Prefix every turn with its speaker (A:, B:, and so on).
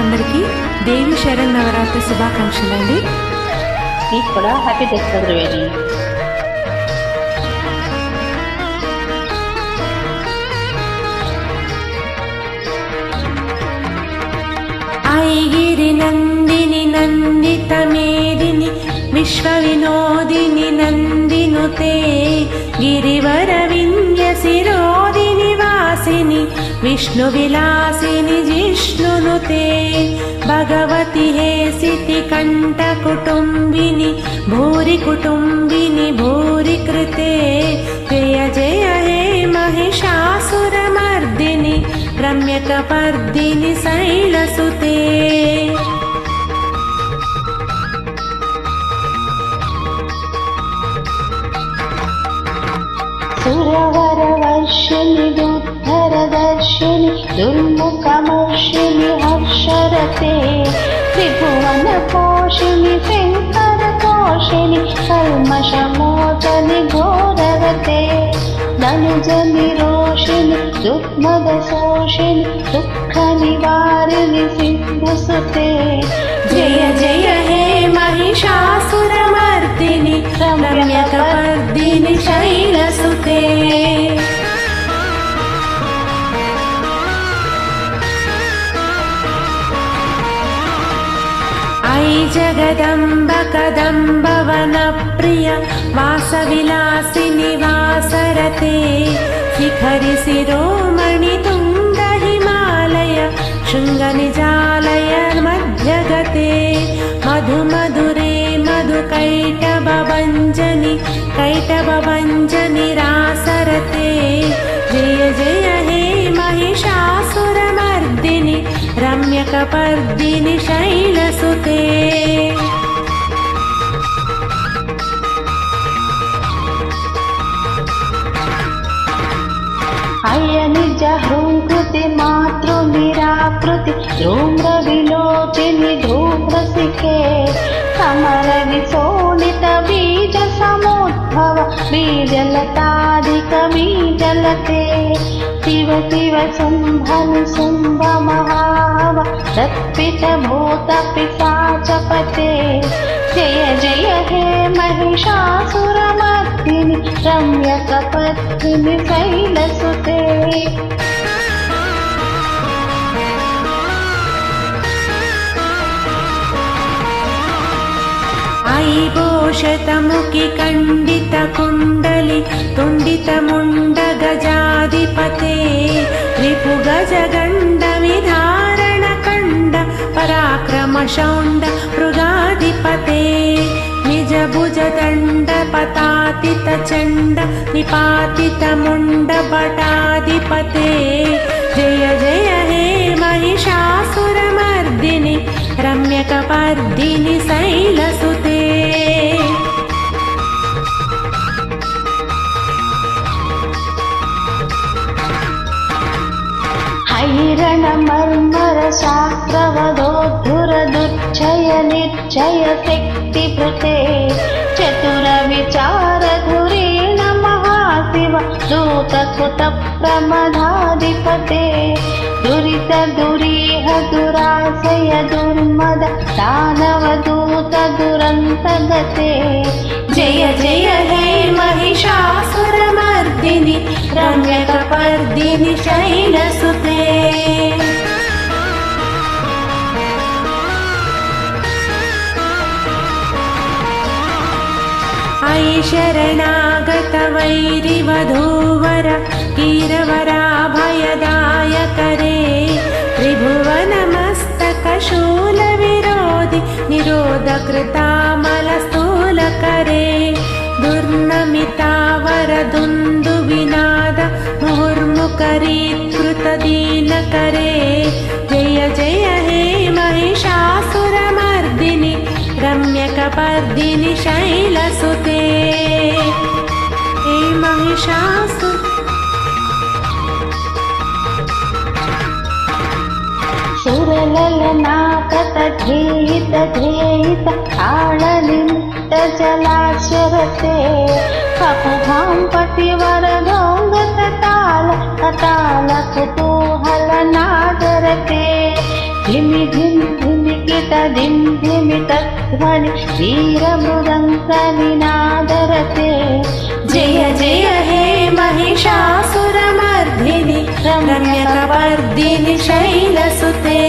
A: అందరికీ దేవి శరన్నవరాత్రి శుభాకాంక్షలండి.
B: మీకు కూడా హ్యాపీ దసరా త్రివేణి.
A: ఐగిరి నందిని నందిత మేదిని విశ్వ వినోదిని నందినుతే గిరివర వింధ్య శిరోదిని వాసిని విష్ణు విలాసిని జిష్ణునుతే భగవతి हेसिति कंठ कुटुंबिनी भूरि कुटुंबिनी भूरि कृते जय जय हे महिषासुरमर्दिनि रम्यकपर्दिनि शैलसुते.
B: सुरवरवर्षिणि दुर्धरदर्शिनि दुर्मुखमर्षिणि हर्षरते त्रिभुवनपोषिणि शङ्करतोषिणि कल्मषमोचनि घोररते धनुजनिरोषिणि दुग्मदशोषिणि दुःखनिवारिणि सिन्धुसुते
A: जय जय हे महिषासुरमर्दिनि रम्यकपर्दिनि शैलसुते. ऐ जगदम्ब कदम्ब वनप्रिय वासविलासिनि वासरते शिखरि शिरोमणि तुङ्ग हिमालय शृङ्गनिजालय मध्यगते मधुमधुरे मधुकैटभञ्जनि कैटभञ्जनि रासरते जय जय हे महिषासुरमर्दिनि रम्यकपर्दिनि शैलसुते.
B: अयनिज हृङ्कृति मातृनिराकृति धूम्रविलोचिनि धूम्रसिके कमलविशोणित बीजसमुद्भव बीजलताधिक बीजलते शिव शिव शुम्भनि शुम्भ महाव तत्पितभूतपिशाचपते जय जय हे महिषासुरमर्दिनि रम्यकपर्दिनि शैलसुते.
A: ऐबोषतमुखि खण्डित कुण्डलि तुण्डित मुण्ड गजाधिपते रिपुगजगण्ड विधारण कण्ड पराक्रम शौण्ड मृगाधिपते निज भुज दण्ड पतातित चण्ड निपातित मुण्ड भटाधिपते जय जय हे महिषासुरमर्दिनि रम्यकपर्दिनि शैलसुते.
B: हैरण मर्मर शास्त्रवधोद्धुर दुर्जय निर्जय शक्तिभृते चतुर विचार धुरेण महाशिव दूतकृत प्रमदाधिपते दुरित दुरीह दुराशय दुर्मद दानवदूत दुरन्तगते जय जय हे महिषासुरमर्दिनि रम्यकपर्दिनि शैलसुते. ऐ शरणागत वैरिवधूवर कीरवराभयदायकरे त्रिभुवनमस्तकशूलविरोधि निरोधकृतामलस्थूलकरे दुर्नमितावरदुन्दुविनाद मुहुर्मुखरीत्कृतदीनकरे जय जय हे महिषासुरमर्दिनि रम्यकपर्दिनि शैलसुते. हे महिषासुर सुरललनाकत धेहित धेहित आळलिप्त जलाशरते कपुघां पतिवरधोङ्गत ताल कताल कुतूहल नादरते धिमि धिमि धिमिकिट धिम् धिमितध्वनि वीरमृदङ्गनिनादरते
A: जय जय हे महिषासुरमर्दिनि रम्यकपर्दिनि शैलसुते